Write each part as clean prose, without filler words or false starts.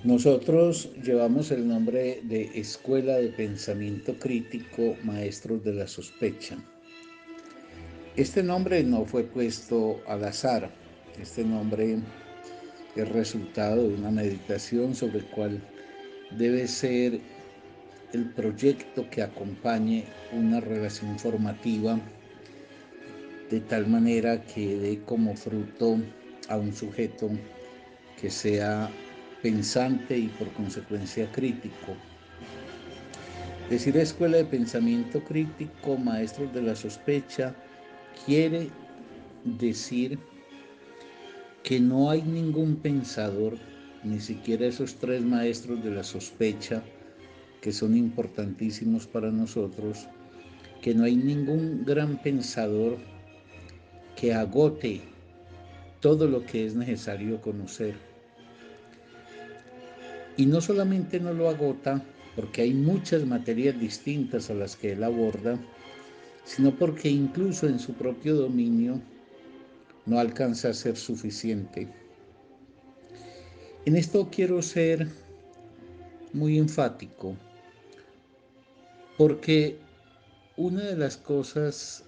Nosotros llevamos el nombre de Escuela de Pensamiento Crítico Maestros de la Sospecha. Este nombre no fue puesto al azar. Este nombre es resultado de una meditación sobre cuál debe ser el proyecto que acompañe una relación formativa de tal manera que dé como fruto a un sujeto que sea pensante y por consecuencia crítico. Decir escuela de pensamiento crítico, maestros de la sospecha, quiere decir que no hay ningún pensador, ni siquiera esos tres maestros de la sospecha, que son importantísimos para nosotros, que no hay ningún gran pensador que agote todo lo que es necesario conocer. Y no solamente no lo agota, porque hay muchas materias distintas a las que él aborda, sino porque incluso en su propio dominio no alcanza a ser suficiente. En esto quiero ser muy enfático, porque una de las cosas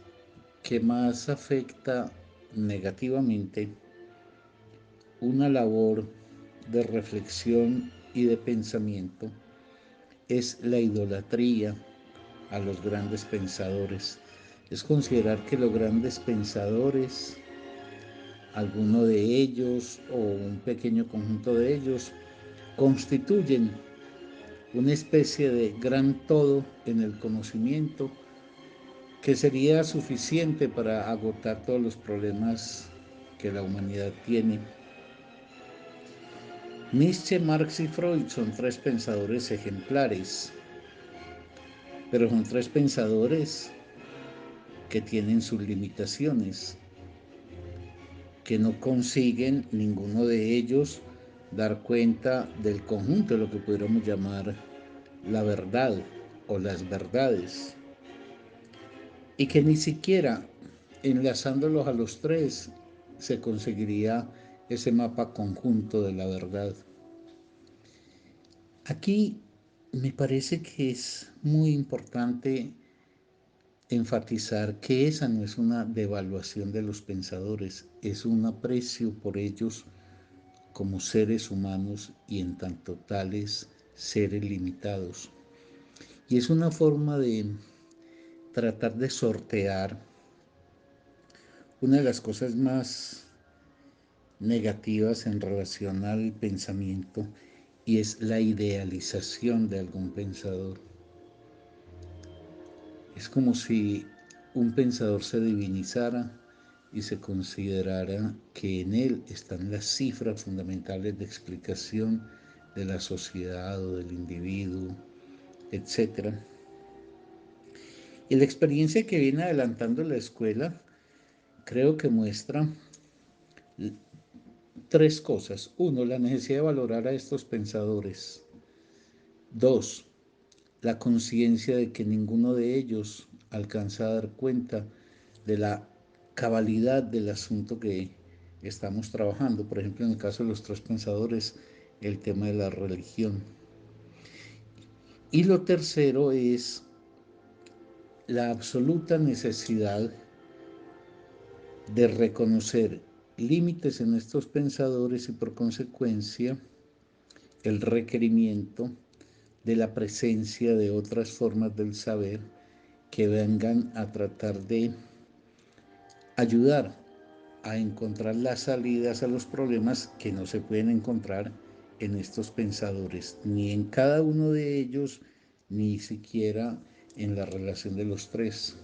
que más afecta negativamente una labor de reflexión y de pensamiento es la idolatría a los grandes pensadores. Es considerar que los grandes pensadores, alguno de ellos o un pequeño conjunto de ellos, constituyen una especie de gran todo en el conocimiento que sería suficiente para agotar todos los problemas que la humanidad tiene. Nietzsche, Marx y Freud son tres pensadores ejemplares, pero son tres pensadores que tienen sus limitaciones, que no consiguen ninguno de ellos dar cuenta del conjunto de lo que pudiéramos llamar la verdad o las verdades, y que ni siquiera enlazándolos a los tres se conseguiría ese mapa conjunto de la verdad. Aquí me parece que es muy importante enfatizar que esa no es una devaluación de los pensadores, es un aprecio por ellos como seres humanos y en tanto tales seres limitados. Y es una forma de tratar de sortear una de las cosas más negativas en relación al pensamiento, y es la idealización de algún pensador. Es como si un pensador se divinizara y se considerara que en él están las cifras fundamentales de explicación de la sociedad o del individuo, etcétera. Y la experiencia que viene adelantando la escuela creo que muestra tres cosas. Uno, la necesidad de valorar a estos pensadores. Dos, la conciencia de que ninguno de ellos alcanza a dar cuenta de la cabalidad del asunto que estamos trabajando. Por ejemplo, en el caso de los tres pensadores, el tema de la religión. Y lo tercero es la absoluta necesidad de reconocer límites en estos pensadores y por consecuencia el requerimiento de la presencia de otras formas del saber que vengan a tratar de ayudar a encontrar las salidas a los problemas que no se pueden encontrar en estos pensadores, ni en cada uno de ellos, ni siquiera en la relación de los tres.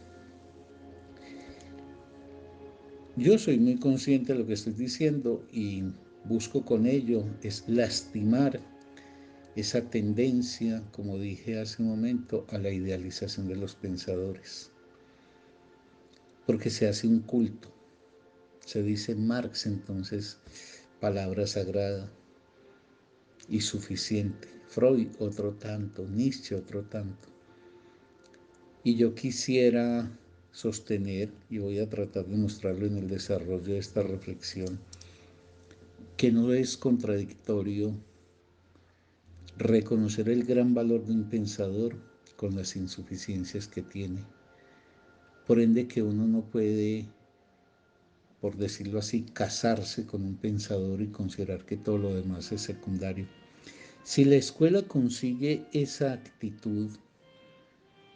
Yo soy muy consciente de lo que estoy diciendo y busco con ello es lastimar esa tendencia, como dije hace un momento, a la idealización de los pensadores, porque se hace un culto. Se dice Marx, entonces, palabra sagrada y suficiente. Freud, otro tanto. Nietzsche, otro tanto. Y yo quisiera sostener, y voy a tratar de mostrarlo en el desarrollo de esta reflexión, que no es contradictorio reconocer el gran valor de un pensador con las insuficiencias que tiene. Por ende que uno no puede, por decirlo así, casarse con un pensador y considerar que todo lo demás es secundario. Si la escuela consigue esa actitud,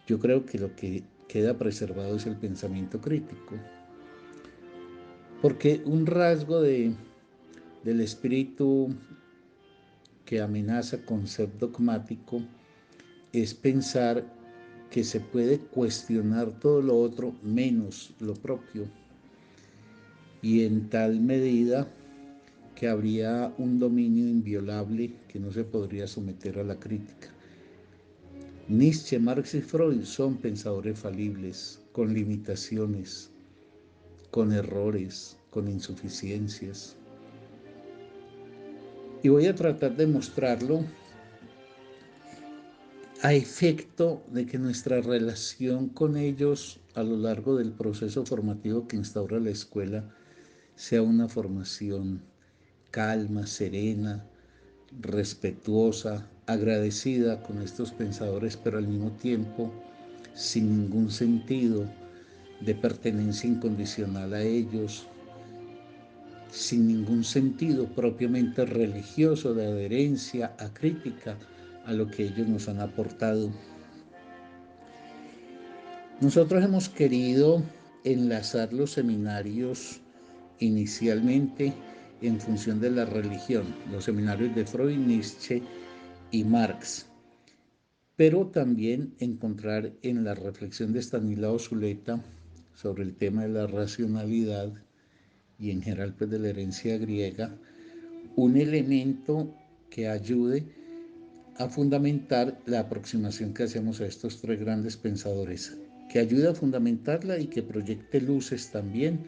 yo creo que lo que queda preservado es el pensamiento crítico. Porque un rasgo del espíritu que amenaza con ser dogmático es pensar que se puede cuestionar todo lo otro menos lo propio. Y en tal medida que habría un dominio inviolable que no se podría someter a la crítica. Nietzsche, Marx y Freud son pensadores falibles, con limitaciones, con errores, con insuficiencias. Y voy a tratar de mostrarlo a efecto de que nuestra relación con ellos a lo largo del proceso formativo que instaura la escuela sea una formación calma, serena, respetuosa, agradecida con estos pensadores, pero al mismo tiempo sin ningún sentido de pertenencia incondicional a ellos, sin ningún sentido propiamente religioso de adherencia a crítica a lo que ellos nos han aportado. Nosotros hemos querido enlazar los seminarios inicialmente en función de la religión, los seminarios de Freud, Nietzsche y Marx, pero también encontrar en la reflexión de Stanislao Zuleta sobre el tema de la racionalidad y en general pues de la herencia griega, un elemento que ayude a fundamentar la aproximación que hacemos a estos tres grandes pensadores, que ayude a fundamentarla y que proyecte luces también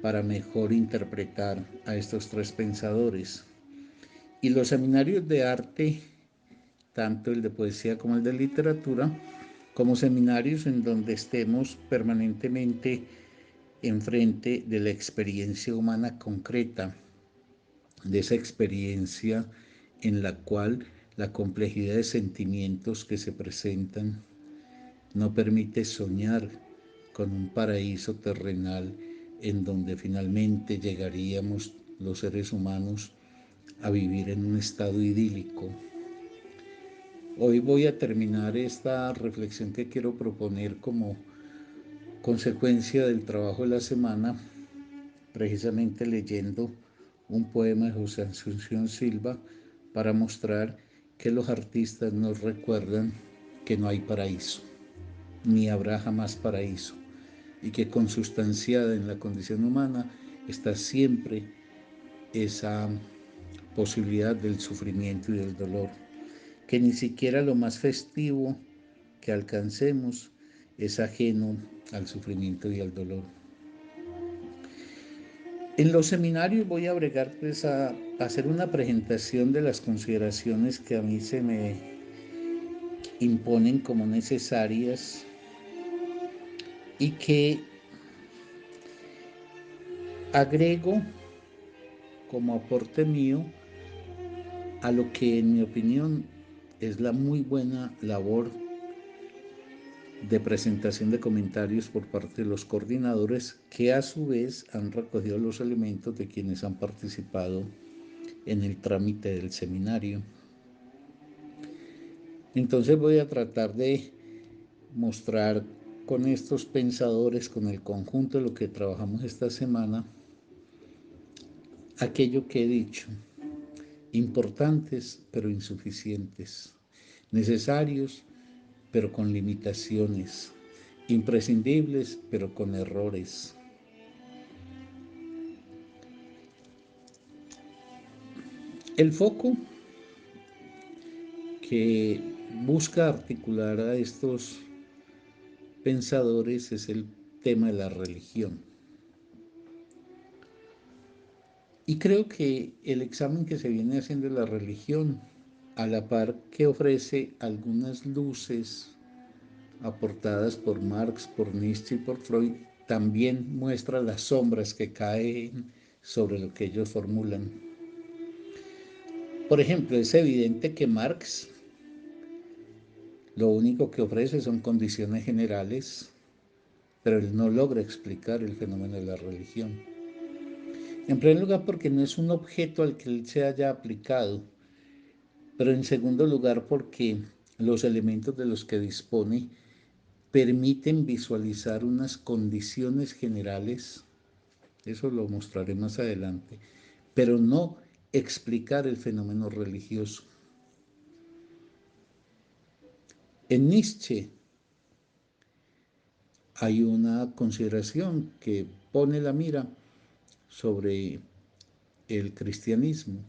para mejor interpretar a estos tres pensadores. Y los seminarios de arte, tanto el de poesía como el de literatura, como seminarios en donde estemos permanentemente enfrente de la experiencia humana concreta, de esa experiencia en la cual la complejidad de sentimientos que se presentan no permite soñar con un paraíso terrenal en donde finalmente llegaríamos los seres humanos a vivir en un estado idílico. Hoy voy a terminar esta reflexión que quiero proponer como consecuencia del trabajo de la semana, precisamente leyendo un poema de José Asunción Silva para mostrar que los artistas nos recuerdan que no hay paraíso, ni habrá jamás paraíso, y que consustanciada en la condición humana está siempre esa posibilidad del sufrimiento y del dolor, que ni siquiera lo más festivo que alcancemos es ajeno al sufrimiento y al dolor. En los seminarios voy a bregar pues a hacer una presentación de las consideraciones que a mí se me imponen como necesarias y que agrego como aporte mío a lo que en mi opinión es la muy buena labor de presentación de comentarios por parte de los coordinadores, que a su vez han recogido los elementos de quienes han participado en el trámite del seminario. Entonces voy a tratar de mostrar con estos pensadores, con el conjunto de lo que trabajamos esta semana, aquello que he dicho: importantes pero insuficientes, necesarios pero con limitaciones, imprescindibles pero con errores. El foco que busca articular a estos pensadores es el tema de la religión. Y creo que el examen que se viene haciendo de la religión, a la par que ofrece algunas luces aportadas por Marx, por Nietzsche y por Freud, también muestra las sombras que caen sobre lo que ellos formulan. Por ejemplo, es evidente que Marx Lo único que ofrece son condiciones generales, pero él no logra explicar el fenómeno de la religión. En primer lugar, porque no es un objeto al que él se haya aplicado, pero en segundo lugar, porque los elementos de los que dispone permiten visualizar unas condiciones generales, eso lo mostraré más adelante, pero no explicar el fenómeno religioso. En Nietzsche hay una consideración que pone la mira sobre el cristianismo,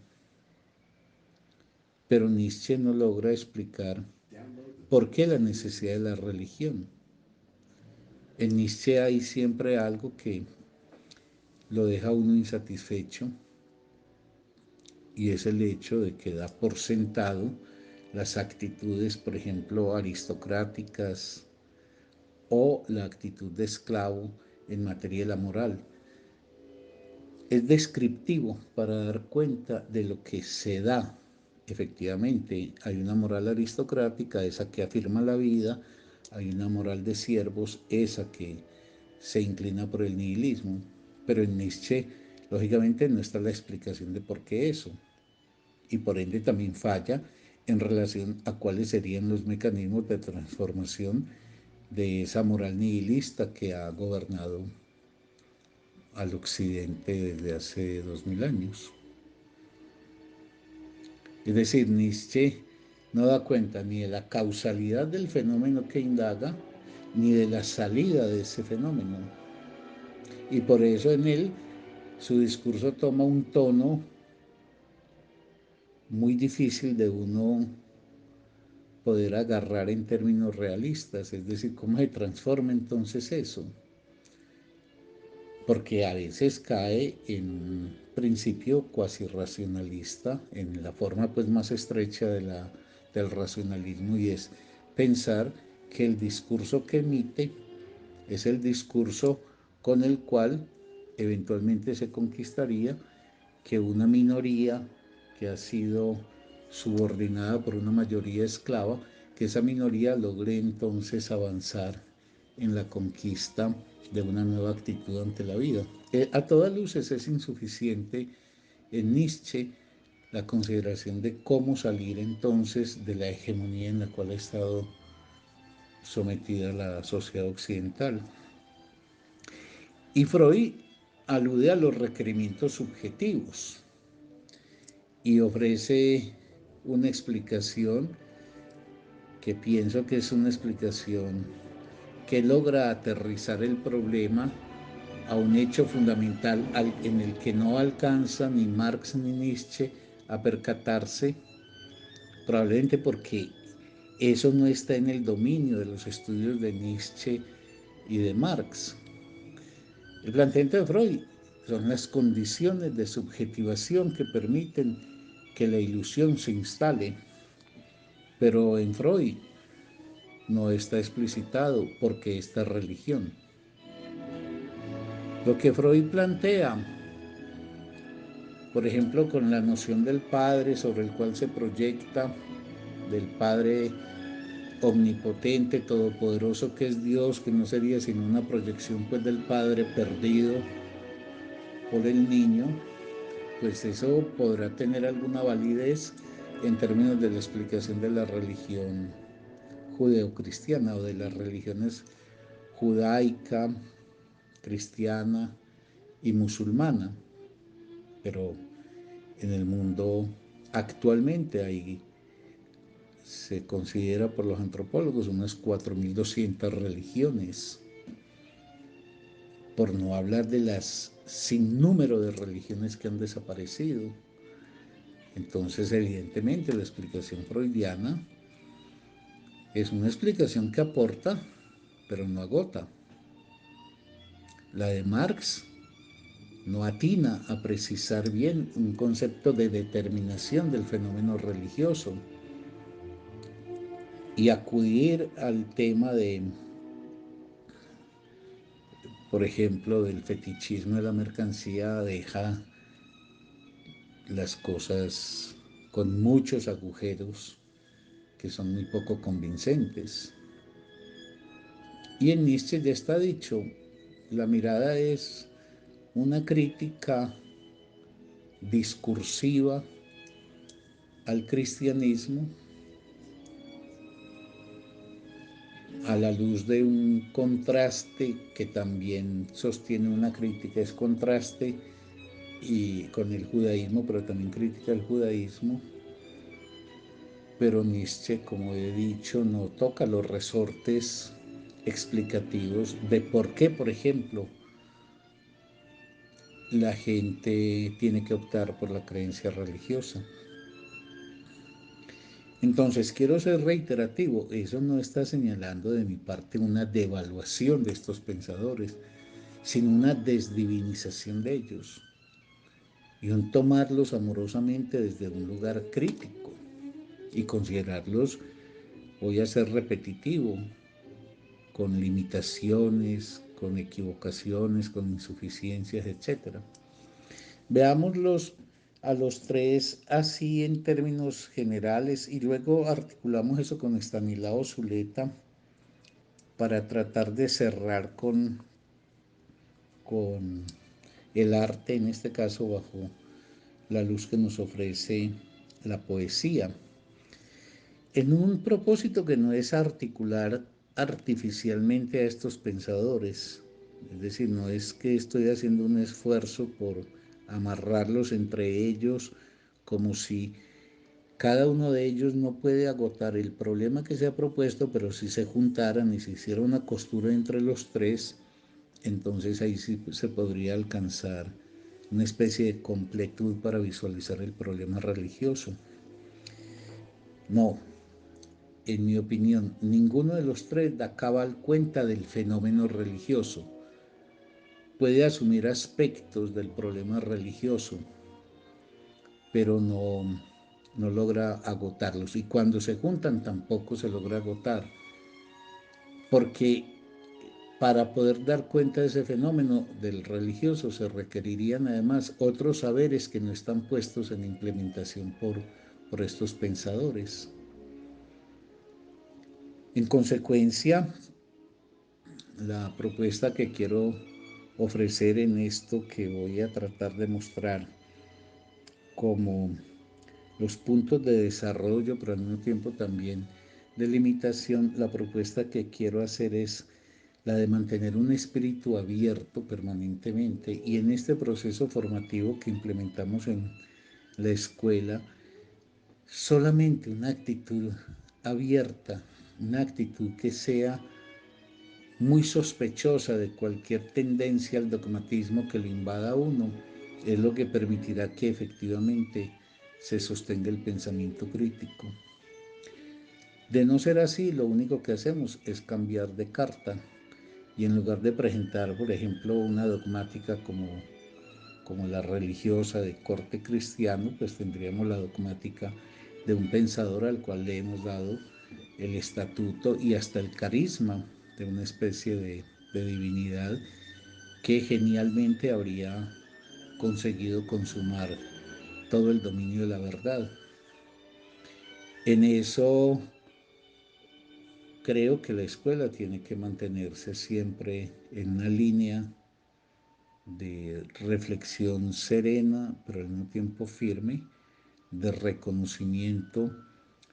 pero Nietzsche no logra explicar por qué la necesidad de la religión. En Nietzsche hay siempre algo que lo deja uno insatisfecho, y es el hecho de que da por sentado las actitudes, por ejemplo, aristocráticas o la actitud de esclavo en materia de la moral. Es descriptivo para dar cuenta de lo que se da. Efectivamente, hay una moral aristocrática, esa que afirma la vida, hay una moral de siervos, esa que se inclina por el nihilismo, pero en Nietzsche, lógicamente, no está la explicación de por qué eso, y por ende también falla en relación a cuáles serían los mecanismos de transformación de esa moral nihilista que ha gobernado al occidente desde hace 2000 años. Es decir, Nietzsche no da cuenta ni de la causalidad del fenómeno que indaga, ni de la salida de ese fenómeno. Y por eso en él su discurso toma un tono muy difícil de uno poder agarrar en términos realistas, es decir, cómo se transforma entonces eso, porque a veces cae en un principio cuasi racionalista, en la forma pues más estrecha del racionalismo, y es pensar que el discurso que emite es el discurso con el cual eventualmente se conquistaría que una minoría que ha sido subordinada por una mayoría esclava, que esa minoría logre entonces avanzar en la conquista de una nueva actitud ante la vida. A todas luces es insuficiente en Nietzsche la consideración de cómo salir entonces de la hegemonía en la cual ha estado sometida la sociedad occidental. Y Freud alude a los requerimientos subjetivos y ofrece una explicación que pienso que es una explicación que logra aterrizar el problema a un hecho fundamental en el que no alcanza ni Marx ni Nietzsche a percatarse, probablemente porque eso no está en el dominio de los estudios de Nietzsche y de Marx. El planteamiento de Freud son las condiciones de subjetivación que permiten que la ilusión se instale, pero en Freud no está explicitado porque esta religión. Lo que Freud plantea, por ejemplo, con la noción del Padre sobre el cual se proyecta, del Padre omnipotente, todopoderoso que es Dios, que no sería sino una proyección pues del Padre perdido por el niño, pues eso podrá tener alguna validez en términos de la explicación de la religión judeocristiana o de las religiones judaica, cristiana y musulmana, pero en el mundo actualmente hay, se considera por los antropólogos, unas 4200 religiones, por no hablar de las sin número de religiones que han desaparecido. Entonces, evidentemente, la explicación freudiana es una explicación que aporta, pero no agota. La de Marx no atina a precisar bien un concepto de determinación del fenómeno religioso, y acudir al tema de, por ejemplo, del fetichismo de la mercancía deja las cosas con muchos agujeros que son muy poco convincentes. Y en Nietzsche ya está dicho, la mirada es una crítica discursiva al cristianismo a la luz de un contraste que también sostiene una crítica, es contraste y con el judaísmo, pero también critica el judaísmo. Pero Nietzsche, como he dicho, no toca los resortes explicativos de por qué, por ejemplo, la gente tiene que optar por la creencia religiosa. Entonces, quiero ser reiterativo, eso no está señalando de mi parte una devaluación de estos pensadores, sino una desdivinización de ellos y un tomarlos amorosamente desde un lugar crítico y considerarlos, voy a ser repetitivo, con limitaciones, con equivocaciones, con insuficiencias, etc. Veámoslos a los tres así en términos generales y luego articulamos eso con Estanislao Zuleta para tratar de cerrar con el arte, en este caso bajo la luz que nos ofrece la poesía, en un propósito que no es articular artificialmente a estos pensadores, es decir, no es que estoy haciendo un esfuerzo por amarrarlos entre ellos como si cada uno de ellos no puede agotar el problema que se ha propuesto, pero si se juntaran y se hiciera una costura entre los tres, entonces ahí sí se podría alcanzar una especie de completud para visualizar el problema religioso. No, en mi opinión, ninguno de los tres da cabal cuenta del fenómeno religioso. Puede asumir aspectos del problema religioso, pero no logra agotarlos. Y cuando se juntan tampoco se logra agotar, porque para poder dar cuenta de ese fenómeno del religioso se requerirían además otros saberes que no están puestos en implementación por estos pensadores. En consecuencia, la propuesta que quiero ofrecer en esto que voy a tratar de mostrar como los puntos de desarrollo, pero al mismo tiempo también de limitación, la propuesta que quiero hacer es la de mantener un espíritu abierto permanentemente y en este proceso formativo que implementamos en la escuela, solamente una actitud abierta, una actitud que sea muy sospechosa de cualquier tendencia al dogmatismo que lo invada a uno, es lo que permitirá que efectivamente se sostenga el pensamiento crítico. De no ser así, lo único que hacemos es cambiar de carta y en lugar de presentar, por ejemplo, una dogmática como la religiosa de corte cristiano, pues tendríamos la dogmática de un pensador al cual le hemos dado el estatuto y hasta el carisma de una especie de divinidad que genialmente habría conseguido consumar todo el dominio de la verdad. En eso creo que la escuela tiene que mantenerse siempre en una línea de reflexión serena, pero al mismo tiempo firme, de reconocimiento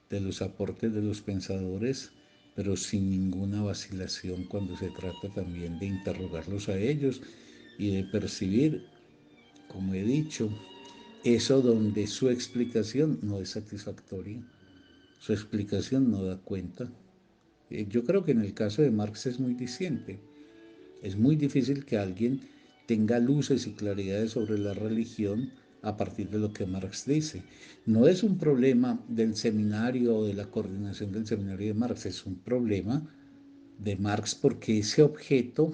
de los aportes de los pensadores, pero sin ninguna vacilación cuando se trata también de interrogarlos a ellos y de percibir, como he dicho, eso donde su explicación no es satisfactoria, su explicación no da cuenta. Yo creo que en el caso de Marx es muy diciente. Es muy difícil que alguien tenga luces y claridades sobre la religión a partir de lo que Marx dice. No es un problema del seminario o de la coordinación del seminario de Marx, es un problema de Marx porque ese objeto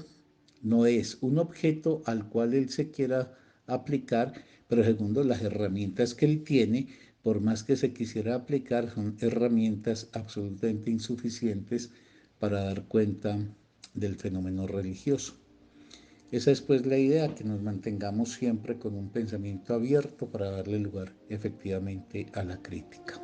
no es un objeto al cual él se quiera aplicar, pero segundo, las herramientas que él tiene, por más que se quisiera aplicar, son herramientas absolutamente insuficientes para dar cuenta del fenómeno religioso. Esa es pues la idea, que nos mantengamos siempre con un pensamiento abierto para darle lugar efectivamente a la crítica.